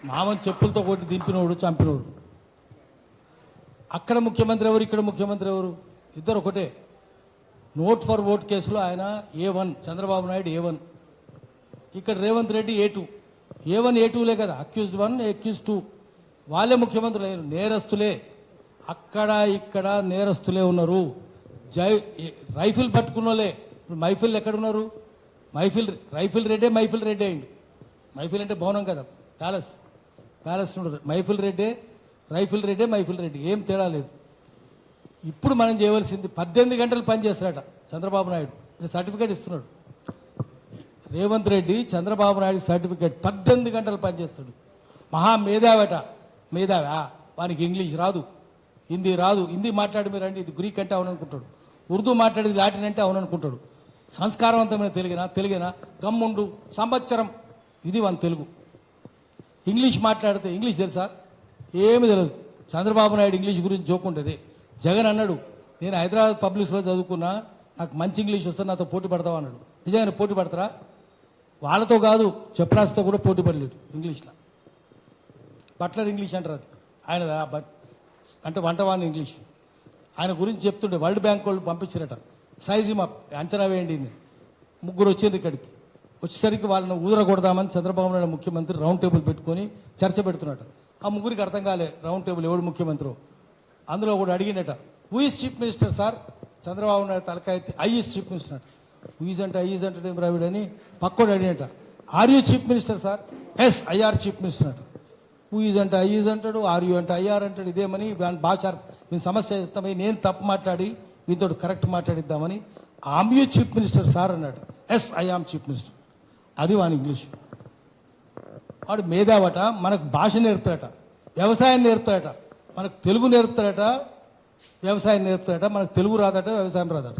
మామని చెప్పులతో కొట్టి దింపినోడు చంపినోడు. అక్కడ ముఖ్యమంత్రి ఎవరు, ఇక్కడ ముఖ్యమంత్రి ఎవరు? ఇద్దరు ఒకటే. నోట్ ఫర్ ఓట్ కేసులో ఆయన A1, చంద్రబాబు నాయుడు A1, ఇక్కడ రేవంత్ రెడ్డి A2. A1 A2లే కదా, అక్యూజ్డ్ 1 అక్యూజ్డ్ 2. వాళ్ళే ముఖ్యమంత్రులు అయ్యారు, నేరస్తులే. అక్కడ ఇక్కడ నేరస్తులే ఉన్నారు. రైఫిల్ పట్టుకున్నోలే. ఇప్పుడు మైఫిల్ ఎక్కడున్నారు? రైఫిల్ రెడ్డే అయింది. మైఫిల్ అంటే భవనం కదా, ప్యాలెస్ మైఫిల్ రెడ్డే రైఫిల్ రెడ్డి, ఏం తేడా లేదు. ఇప్పుడు మనం చేయవలసింది 18 గంటలు పనిచేస్తాడట చంద్రబాబు నాయుడు, సర్టిఫికేట్ ఇస్తున్నాడు. రేవంత్ రెడ్డి చంద్రబాబు నాయుడు సర్టిఫికేట్ 18 గంటలు పనిచేస్తాడు. మహా మేధావట. మేధావా? వానికి ఇంగ్లీష్ రాదు, హిందీ రాదు. హిందీ మాట్లాడి మీరు అంటే ఇది గ్రీక్ అంటే అవుననుకుంటాడు, ఉర్దూ మాట్లాడేది లాటిన్ అంటే అవుననుకుంటాడు. సంస్కారవంతమైన తెలుగేనా? గమ్ముండు సంవత్సరం, ఇది మన తెలుగు. ఇంగ్లీష్ మాట్లాడితే ఇంగ్లీష్ తెలుసా? ఏమి తెలియదు. చంద్రబాబు నాయుడు ఇంగ్లీష్ గురించి జోకుంటుంది. జగన్ అన్నాడు, నేను హైదరాబాద్ పబ్లిక్స్లో చదువుకున్నా, నాకు మంచి ఇంగ్లీష్ వస్తే నాతో పోటీ పడతావు అన్నాడు. నిజంగానే పోటీ పడతారా? వాళ్ళతో కాదు, చెప్రాస్తో కూడా పోటీ పడలేడు ఇంగ్లీష్లో. బట్లర్ ఇంగ్లీష్ అంటారు అది ఆయనదా, అంటే వంటవాని ఇంగ్లీష్. ఆయన గురించి చెప్తుండే వరల్డ్ బ్యాంక్ వాళ్ళు పంపించారట, సైజిమ్ అప్ అంచనా వేయండి. ముగ్గురు వచ్చింది ఇక్కడికి. వచ్చేసరికి వాళ్ళని ఊదరగొడదామని చంద్రబాబు నాయుడు ముఖ్యమంత్రి రౌండ్ టేబుల్ పెట్టుకొని చర్చ పెడుతున్నట్టు. ఆ ముగ్గురికి అర్థం కాలే రౌండ్ టేబుల్ ఎవడు ముఖ్యమంత్రి. అందులో కూడా అడిగినట, who is chief minister sir? Chandrababu Naidu తలకాయ ఐ ఈజ్ చీఫ్ మినిస్టర్ అట. హూ ఈజ్ అంటే ఐ ఈజ్ అంటే ఏం రావిడ్ అని పక్కోడు అడిగినట. Are you chief minister sir? Yes I are chief minister అట. హూ ఈజ్ అంటే ఐ ఈజ్ అంటాడు, ఆర్ యూ అంటే ఐఆర్ అంటాడు. ఇదేమని భాష మీ సమస్య చెప్తామని నేను తప్పు మాట్లాడి మీతో కరెక్ట్ మాట్లాడిద్దామని am you chief minister sir అన్నాడు. Yes I am chief minister. అది వాని ఇంగ్లీష్. వాడు మేధావట, మనకు భాష నేర్పుతాడట, వ్యవసాయం నేర్పుతాడట, మనకు తెలుగు నేర్పుతాడట, వ్యవసాయం నేర్పుతాడట. మనకు తెలుగు రాదట, వ్యవసాయం రాదట.